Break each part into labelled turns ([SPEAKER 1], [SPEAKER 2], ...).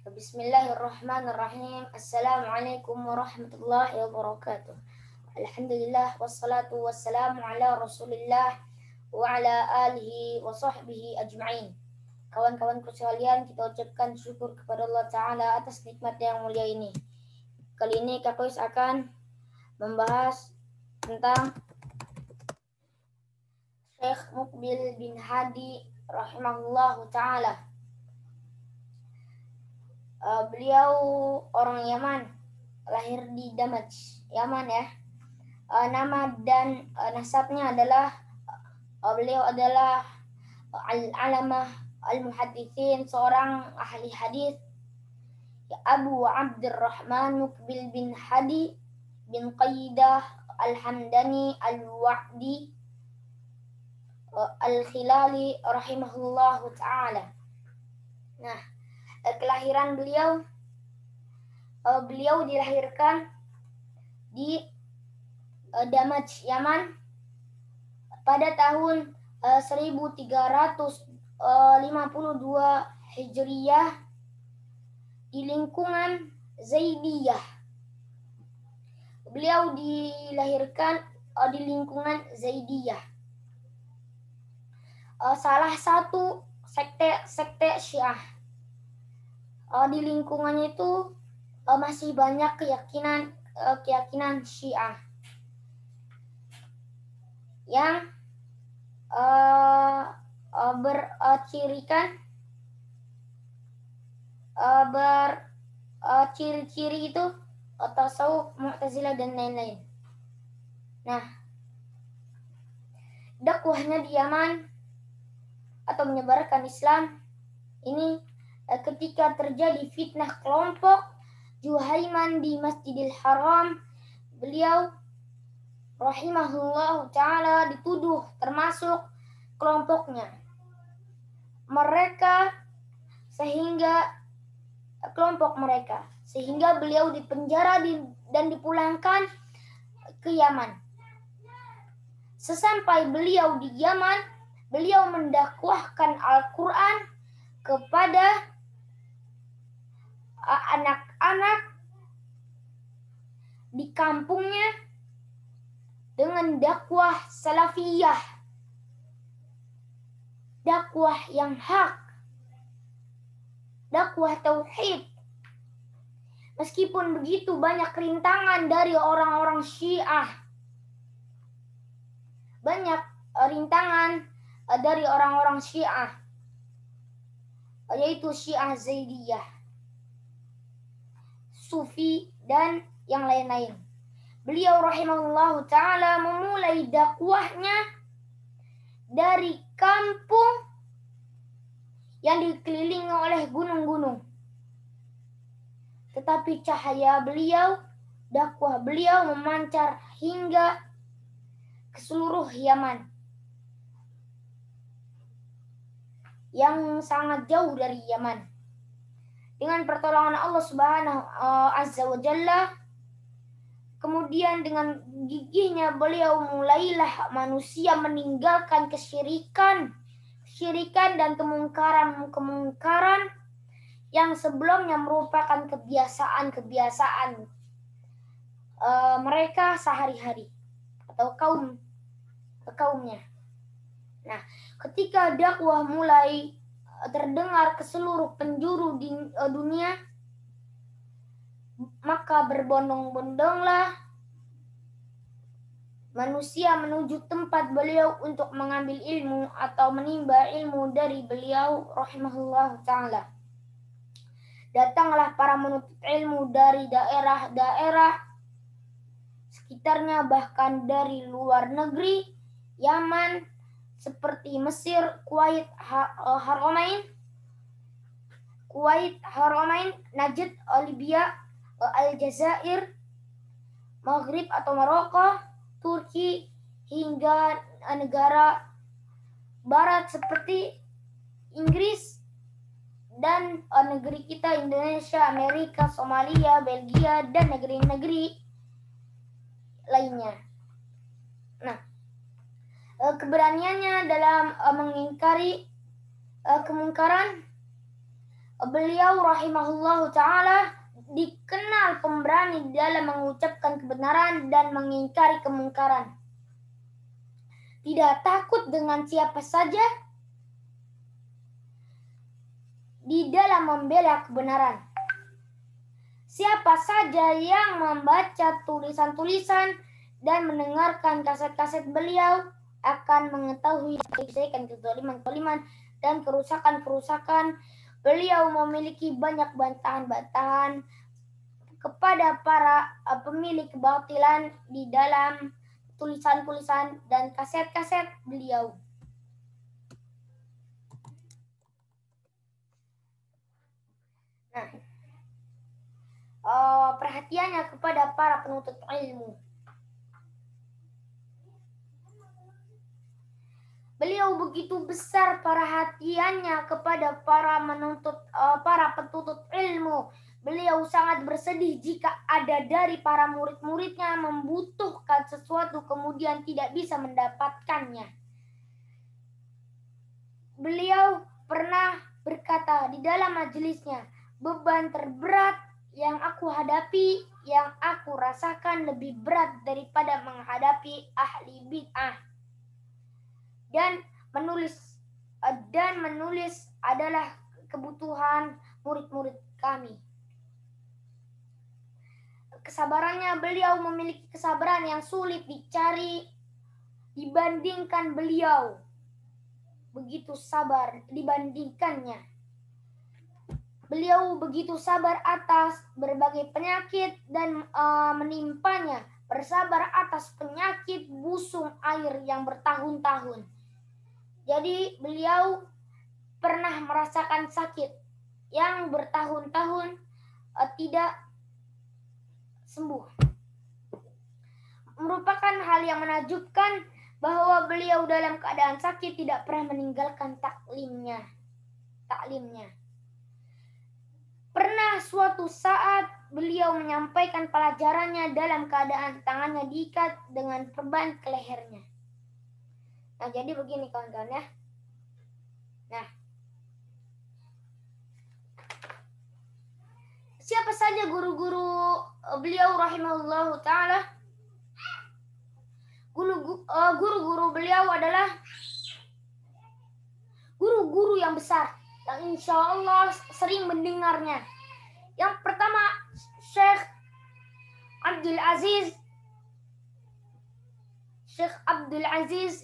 [SPEAKER 1] Bismillahirrahmanirrahim. Assalamualaikum warahmatullahi wabarakatuh. Alhamdulillah wassalatu wassalamu ala Rasulillah wa ala alihi wa sahbihi ajma'in. Kawan-kawanku sekalian, kita ucapkan syukur kepada Allah Ta'ala atas nikmat yang mulia ini. Kali ini Kak Kois akan membahas tentang Syekh Muqbil bin Hadi rahimahullahu ta'ala. Beliau orang Yaman, lahir di Damaj, Yaman ya. Nama dan nasabnya adalah beliau adalah al-alamah al-muhadditsin, seorang ahli hadis, Abu Abdurrahman Muqbil bin Hadi bin Qaydah al-Hamdani al-Wa'di al-Khilali rahimahullahu ta'ala. Nah, kelahiran beliau dilahirkan di Damaj, Yaman pada tahun 1352 Hijriyah di lingkungan Zaidiyah. Beliau dilahirkan di lingkungan Zaidiyah, salah satu sekte Syiah. Di lingkungannya itu masih banyak keyakinan Syiah yang berciri-ciri itu tasawuf, Mu'tazilah dan lain-lain. Nah, dakwahnya di Yaman atau menyebarkan Islam ini ketika terjadi fitnah kelompok Juhaiman di Masjidil Haram, beliau rahimahullah ta'ala dituduh termasuk kelompoknya. Sehingga beliau dipenjara dan dipulangkan ke Yaman. Sesampai beliau di Yaman, beliau mendakwahkan Al-Quran kepada anak-anak di kampungnya dengan dakwah salafiyah, dakwah yang hak, dakwah tauhid. Meskipun begitu banyak rintangan dari orang-orang Syiah, yaitu Syiah Zaidiyah, Sufi, dan yang lain-lain. Beliau rahimahullahu ta'ala memulai dakwahnya dari kampung yang dikelilingi oleh gunung-gunung. Tetapi cahaya beliau, dakwah beliau memancar hingga ke seluruh Yaman yang sangat jauh dari Yaman. Dengan pertolongan Allah Subhanahu Azza wa Jalla, kemudian dengan gigihnya beliau mulailah manusia meninggalkan kesyirikan dan kemungkaran yang sebelumnya merupakan kebiasaan mereka sehari-hari atau kaumnya. Nah, ketika dakwah mulai terdengar ke seluruh penjuru di dunia, maka berbondong-bondonglah manusia menuju tempat beliau untuk mengambil ilmu atau menimba ilmu dari beliau rahimahullah ta'ala. Datanglah para penuntut ilmu dari daerah-daerah sekitarnya, bahkan dari luar negeri Yaman seperti Mesir, Kuwait, Haramain, Najd, Libya, Aljazair, Maghrib atau Maroko, Turki, hingga negara barat seperti Inggris dan negeri kita Indonesia, Amerika, Somalia, Belgia, dan negeri-negeri lainnya. Nah, keberaniannya dalam mengingkari kemungkaran Beliau rahimahullahu ta'ala dikenal pemberani dalam mengucapkan kebenaran dan mengingkari kemungkaran. Tidak takut dengan siapa saja di dalam membela kebenaran. Siapa saja yang membaca tulisan-tulisan dan mendengarkan kaset-kaset beliau akan mengetahui kezaliman-kezaliman dan kerusakan-kerusakan. Beliau memiliki banyak bantahan-bantahan kepada para pemilik kebatilan di dalam tulisan-tulisan dan kaset-kaset beliau. Nah, perhatiannya kepada para penuntut ilmu. Beliau begitu besar perhatiannya kepada para penuntut ilmu. Beliau sangat bersedih jika ada dari para murid-muridnya membutuhkan sesuatu kemudian tidak bisa mendapatkannya. Beliau pernah berkata di dalam majelisnya, beban terberat yang aku hadapi, yang aku rasakan lebih berat daripada menghadapi ahli bid'ah. Dan menulis adalah kebutuhan murid-murid kami. Kesabarannya, beliau memiliki kesabaran yang sulit dicari dibandingkan beliau. Begitu sabar dibandingkannya. Beliau begitu sabar atas berbagai penyakit dan menimpanya. Bersabar atas penyakit busung air yang bertahun-tahun. Jadi beliau pernah merasakan sakit yang bertahun-tahun tidak sembuh. Merupakan hal yang menakjubkan bahwa beliau dalam keadaan sakit tidak pernah meninggalkan taklimnya. Pernah suatu saat beliau menyampaikan pelajarannya dalam keadaan tangannya diikat dengan perban ke lehernya. Nah, jadi begini kawan-kawan ya. Nah, siapa saja guru-guru beliau rahimahullahu ta'ala? Guru-guru beliau adalah guru-guru yang besar, yang insya Allah sering mendengarnya. Yang pertama, Syekh Abdul Aziz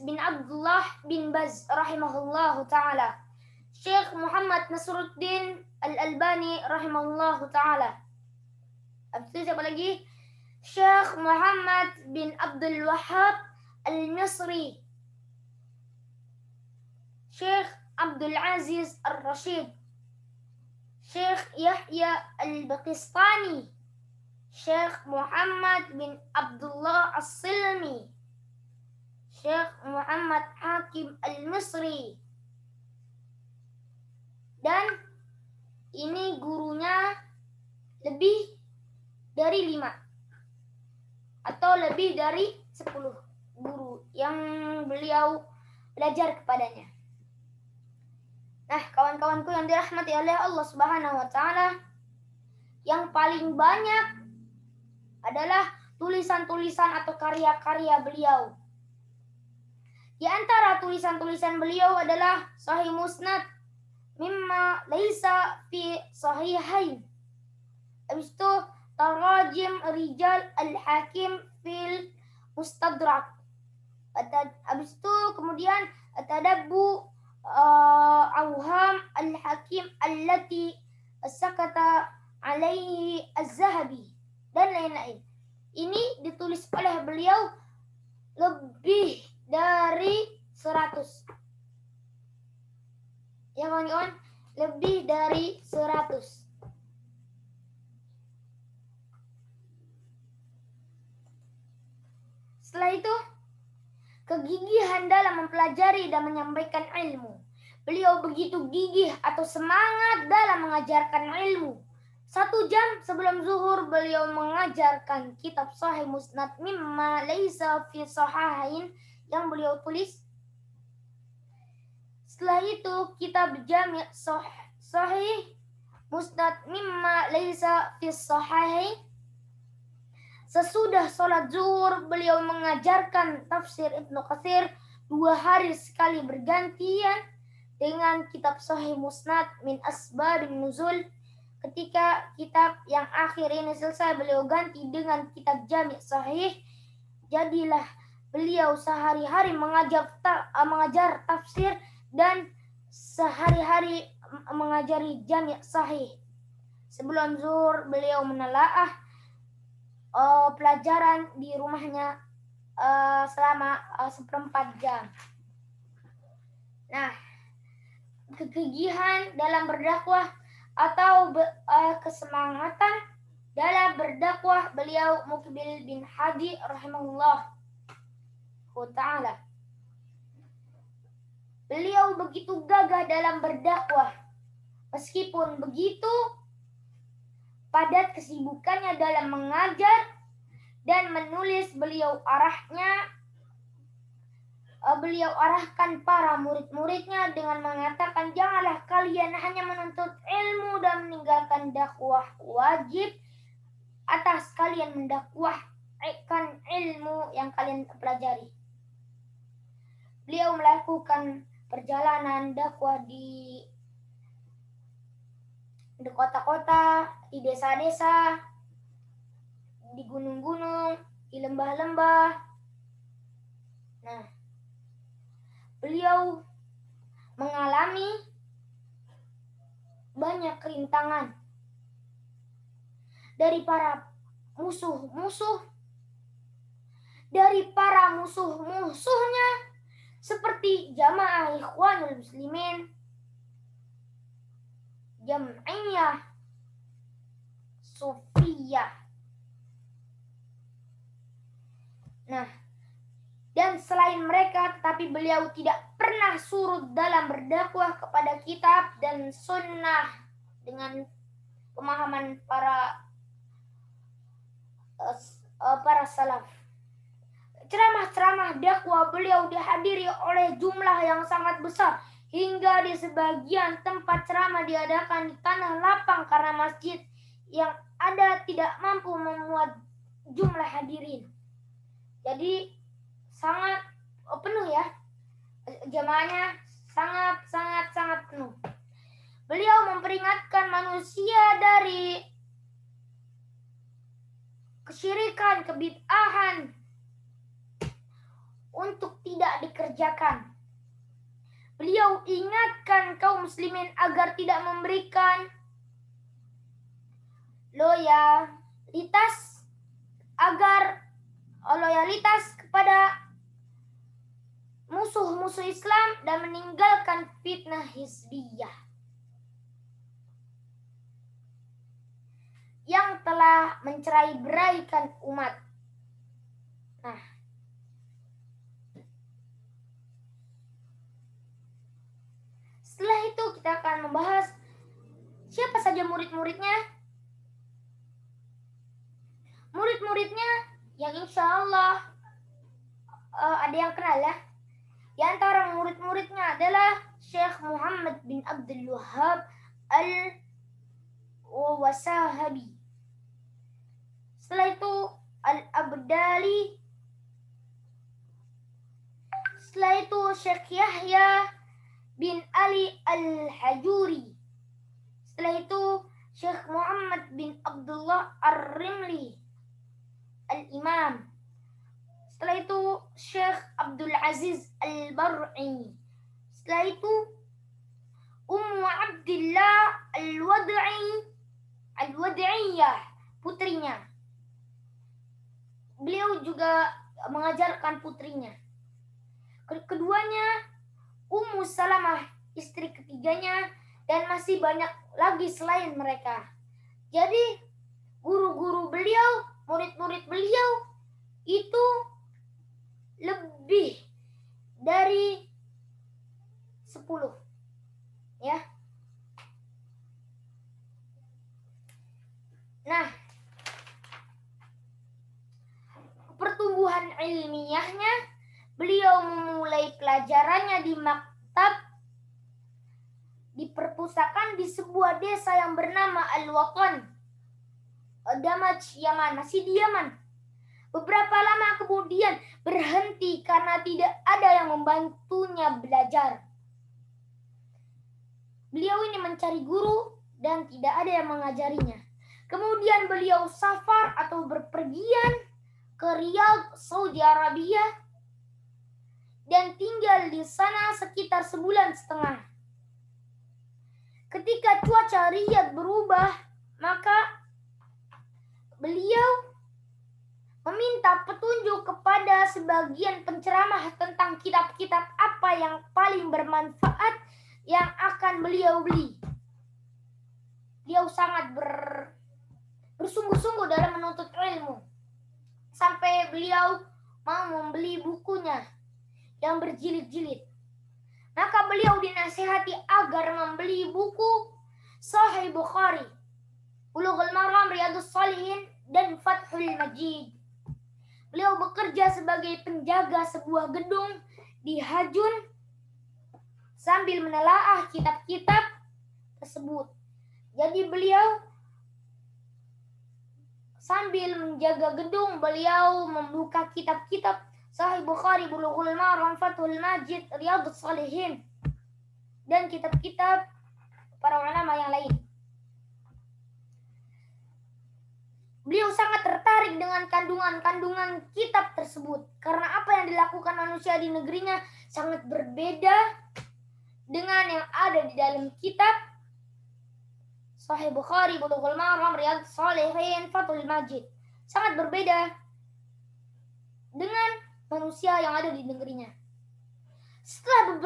[SPEAKER 1] bin Abdullah bin Baz rahimahullahu ta'ala. Syekh Muhammad Nasruddin Al-Albani rahimahullahu ta'ala. Habis itu siapa lagi? Syekh Muhammad bin Abdul Wahhab Al-Misri. Syekh Abdul Aziz Al-Rashid. Syekh Yahya Al-Baqistani. Syekh Muhammad bin Abdullah As-Silmi. Syekh Muhammad Hakim Al-Misri. Dan ini gurunya lebih dari 5 atau lebih dari 10 guru yang beliau belajar kepadanya. Nah, kawan-kawanku yang dirahmati oleh Allah Subhanahu wa ta'ala, yang paling banyak adalah tulisan-tulisan atau karya-karya beliau. Di antara tulisan-tulisan beliau adalah Sahih Musnad mimma laisa fi sahihain. Habis itu Tarajim Rijal Al-Hakim fil Mustadrak. Habis itu kemudian Tadabbu Awham Al-Hakim allati sakata alaihi Az-Zahabi dan lain-lain. Ini ditulis oleh beliau lebih dari 100. Ya kawan-kawan, lebih dari 100. Setelah itu, kegigihan dalam mempelajari dan menyampaikan ilmu. Beliau begitu gigih atau semangat dalam mengajarkan ilmu. 1 jam sebelum zuhur beliau mengajarkan kitab Sahih Musnad mimma laisa fi sahihain yang beliau tulis. Setelah itu kitab Jami' Sahih musnad mimma laisa fis sahihain. Sesudah sholat zuhur, beliau mengajarkan tafsir Ibnu Katsir 2 hari sekali bergantian dengan kitab Sahih Musnad min Asbabin Nuzul. Ketika kitab yang akhir ini selesai, beliau ganti dengan kitab Jami' Sahih. Jadilah beliau sehari-hari mengajar tafsir dan sehari-hari mengajari Jami' Sahih. Sebelum zuhur, beliau menelaah pelajaran di rumahnya selama 1/4 jam. Nah, kegigihan dalam berdakwah atau kesemangatan dalam berdakwah beliau Muqbil bin Hadi rahimahullah ta'ala. Beliau begitu gagah dalam berdakwah. Meskipun begitu, padat kesibukannya dalam mengajar dan menulis, beliau arahkan para murid-muridnya dengan mengatakan, janganlah kalian hanya menuntut ilmu dan meninggalkan dakwah. Wajib atas kalian mendakwahkan ilmu yang kalian pelajari. Beliau melakukan perjalanan dakwah di kota-kota, di desa-desa, di gunung-gunung, di lembah-lembah. Nah, beliau mengalami banyak kerintangan dari para musuh-musuhnya seperti Jamaah Ikhwanul Muslimin, Jam'iyah Sufiyah. Nah, dan selain mereka, tetapi beliau tidak pernah surut dalam berdakwah kepada kitab dan sunnah dengan pemahaman para salaf. Ceramah-ceramah dakwah beliau dihadiri oleh jumlah yang sangat besar. Hingga di sebagian tempat ceramah diadakan di tanah lapang karena masjid yang ada tidak mampu memuat jumlah hadirin. Jadi sangat penuh ya, jamaahnya sangat penuh. Beliau memperingatkan manusia dari kesyirikan, kebid'ahan untuk tidak dikerjakan. Beliau ingatkan kaum muslimin agar tidak memberikan loyalitas kepada musuh-musuh Islam dan meninggalkan fitnah hizbiyah yang telah mencerai-beraikan umat. Nah, setelah itu kita akan membahas siapa saja murid-muridnya. Murid-muridnya yang insya Allah ada yang kenal ya. Di antara murid-muridnya adalah Syekh Muhammad bin Abdul Wahhab al-Wasahabi. Setelah itu Al-Abdali. Setelah itu Syekh Yahya bin Ali al-Hajuri. Setelah itu Syekh Muhammad bin Abdullah ar-Rimli al-Imam. Setelah itu Syekh Abdul Aziz al-Bar'i. Setelah itu Ummu Abdillah al-Wad'iyah, putrinya. Beliau juga mengajarkan putrinya. Keduanya Ummu Salamah, istri ketiganya, dan masih banyak lagi selain mereka. Jadi guru-guru beliau, murid-murid beliau itu lebih dari 10 ya. Nah, pertumbuhan ilmiahnya, beliau memulai pelajarannya di maktab diperpustakaan di sebuah desa yang bernama Al-Watan, Damaj, Yaman, masih di Yaman. Beberapa lama kemudian berhenti karena tidak ada yang membantunya belajar. Beliau ini mencari guru dan tidak ada yang mengajarinya. Kemudian beliau safar atau berpergian ke Riyadh, Saudi Arabia, dan tinggal di sana sekitar 1,5 bulan. Ketika cuaca Riyadh berubah, maka beliau meminta petunjuk kepada sebagian penceramah tentang kitab-kitab apa yang paling bermanfaat yang akan beliau beli. Beliau sangat bersungguh-sungguh dalam menuntut ilmu, sampai beliau mau membeli bukunya yang berjilid-jilid. Maka beliau dinasihati agar membeli buku Sahih Bukhari, Bulughul Maram, Riyadhus Shalihin, dan Fathul Majid. Beliau bekerja sebagai penjaga sebuah gedung di Hajun sambil menelaah kitab-kitab tersebut. Jadi beliau sambil menjaga gedung, beliau membuka kitab-kitab Sahih Bukhari, Bulughul Maram, Fathul Majid, Riyadhus Shalihin, dan kitab-kitab para ulama yang lain. Beliau sangat tertarik dengan kandungan-kandungan kitab tersebut karena apa yang dilakukan manusia di negerinya sangat berbeda dengan yang ada di dalam kitab Sahih Bukhari, Bulughul Maram, Riyadhus Shalihin, Fathul Majid. Sangat berbeda dengan manusia yang ada di negerinya. Setelah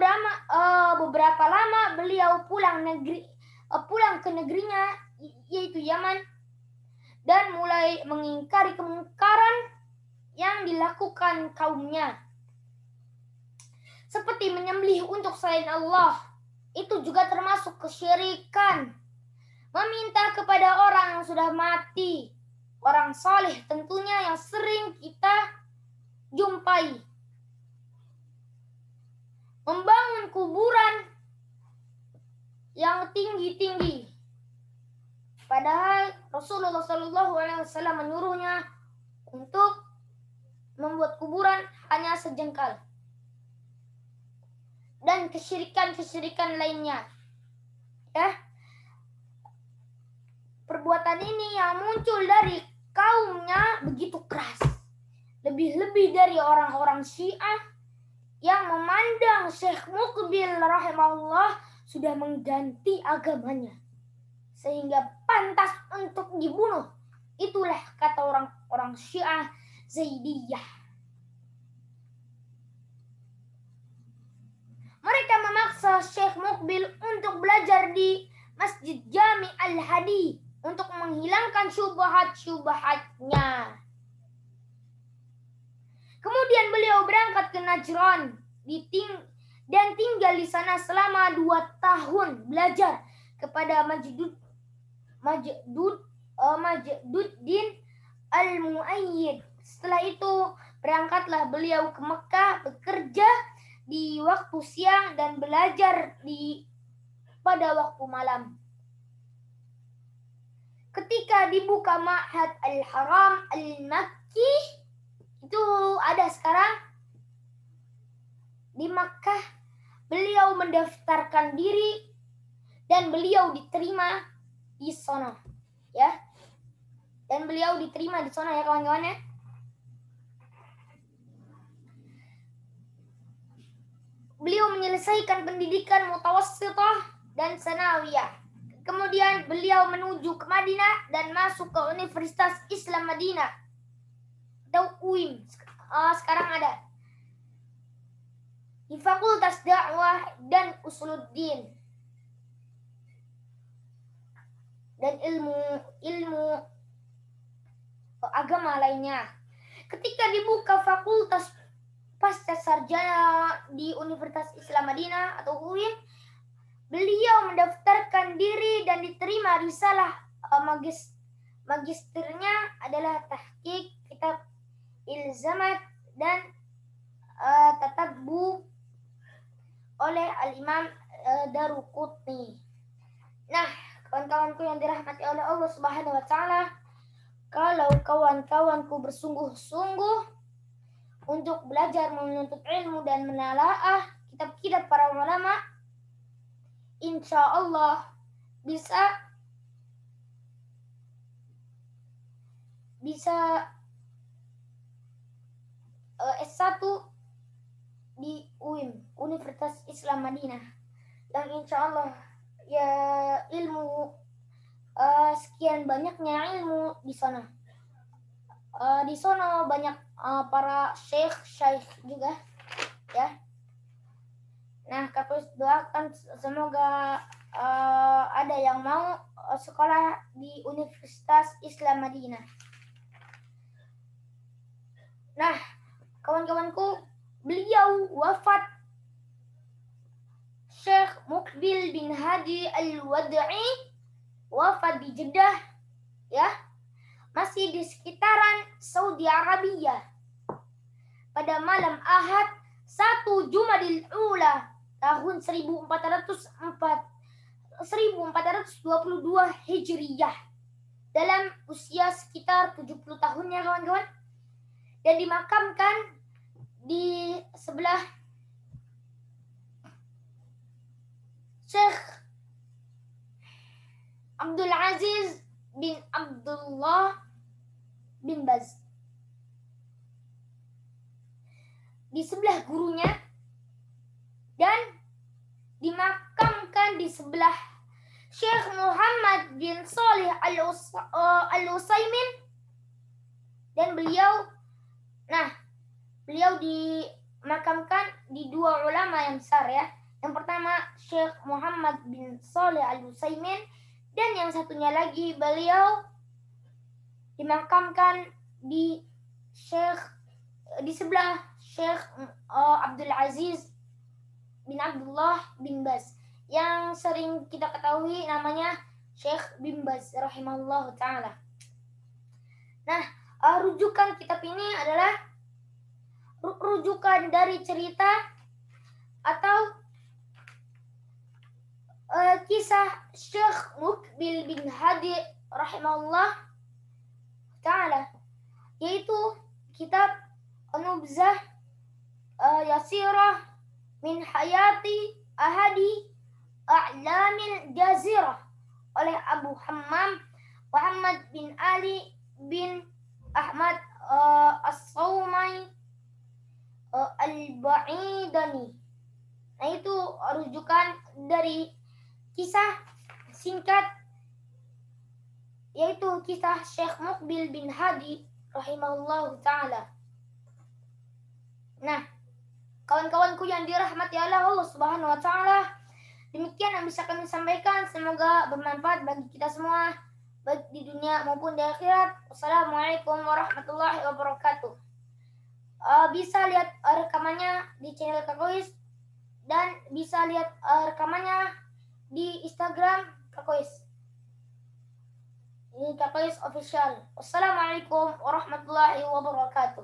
[SPEAKER 1] beberapa lama beliau pulang ke negerinya, yaitu Yaman, dan mulai mengingkari kemungkaran yang dilakukan kaumnya, seperti menyembelih untuk selain Allah. Itu juga termasuk kesyirikan. Meminta kepada orang yang sudah mati, orang saleh tentunya yang sering kita jumpai. Membangun kuburan yang tinggi-tinggi. Padahal Rasulullah SAW menyuruhnya untuk membuat kuburan hanya sejengkal. Dan kesyirikan-kesyirikan lainnya. Ya. Perbuatan ini yang muncul dari kaumnya begitu keras. Lebih-lebih dari orang-orang Syiah yang memandang Syekh Muqbil rahimahullah sudah mengganti agamanya, sehingga pantas untuk dibunuh. Itulah kata orang-orang Syiah Zaidiyah. Mereka memaksa Syekh Muqbil untuk belajar di Masjid Jami Al-Hadi untuk menghilangkan syubhat-syubhatnya. Kemudian beliau berangkat ke Najran dan tinggal di sana selama 2 tahun belajar kepada Majduddin Al-Muayyid. Setelah itu berangkatlah beliau ke Mekah bekerja di waktu siang dan belajar pada waktu malam. Ketika dibuka Ma'had Al-Haram Al-Makki, itu ada sekarang di Makkah, beliau mendaftarkan diri dan beliau diterima di sana, ya. Dan beliau diterima di sana, ya kawan-kawan, ya. Beliau menyelesaikan pendidikan mutawassithah dan sanawiyah. Kemudian beliau menuju ke Madinah dan masuk ke Universitas Islam Madinah atau UIM. Sekarang ada di Fakultas Dakwah dan Usuluddin dan ilmu agama lainnya. Ketika dibuka fakultas pasca sarjana di Universitas Islam Madinah atau UIN, beliau mendaftarkan diri dan diterima risalah magisternya adalah tahqiq kitab Ilzamat dan Tatabbu oleh Al-Imam Daruqutni. Nah, kawan-kawanku yang dirahmati oleh Allah Subhanahu wa taala, kalau kawan-kawanku bersungguh-sungguh untuk belajar menuntut ilmu dan menalaah kitab-kitab para ulama, insya Allah bisa S1 di UIM, Universitas Islam Madinah, yang insya Allah ya ilmu sekian banyaknya ilmu di sana. Di sana banyak para syekh juga ya. Nah, Kak doakan semoga ada yang mau sekolah di Universitas Islam Madinah. Nah, kawan-kawanku, beliau wafat, Syekh Muqbil bin Hadi Al-Wad'i wafat di Jeddah ya, masih di sekitaran Saudi Arabia pada malam Ahad 1 Jumadil Ula tahun 1422 Hijriyah, dalam usia sekitar 70 tahunnya kawan-kawan, dan dimakamkan di sebelah Syekh Abdul Aziz bin Abdullah bin Baz, di sebelah gurunya, dan dimakamkan di sebelah Syekh Muhammad bin Shalih Al-Utsaimin, dan beliau dimakamkan di dua ulama yang besar ya. Yang pertama Syekh Muhammad bin Shalih Al-Utsaimin, dan yang satunya lagi beliau dimakamkan di sebelah Syekh Abdul Aziz bin Abdullah bin Baz, yang sering kita ketahui namanya Syekh bin Baz rahimahullah ta'ala. Nah, rujukan kitab ini adalah rujukan dari cerita atau kisah Syekh Muqbil bin Hadi rahimahullah ta'ala, yaitu kitab Nubzah Yasirah min Hayati Ahadi A'lamil Jazirah oleh Abu Hammam Muhammad bin Ali bin Ahmad As-Sawmai Al-Ba'idani. Nah, itu rujukan dari kisah singkat, yaitu kisah Syekh Muqbil bin Hadi rahimahullah ta'ala. Nah, kawan-kawanku yang dirahmati Allah Subhanahu wa ta'ala, demikian yang bisa kami sampaikan. Semoga bermanfaat bagi kita semua, baik di dunia maupun di akhirat. Wassalamualaikum warahmatullahi wabarakatuh. Bisa lihat rekamannya di channel Kak Kois, dan bisa lihat rekamannya di Instagram Kak Kois. Ini Kak Kois Official. Wassalamualaikum warahmatullahi wabarakatuh.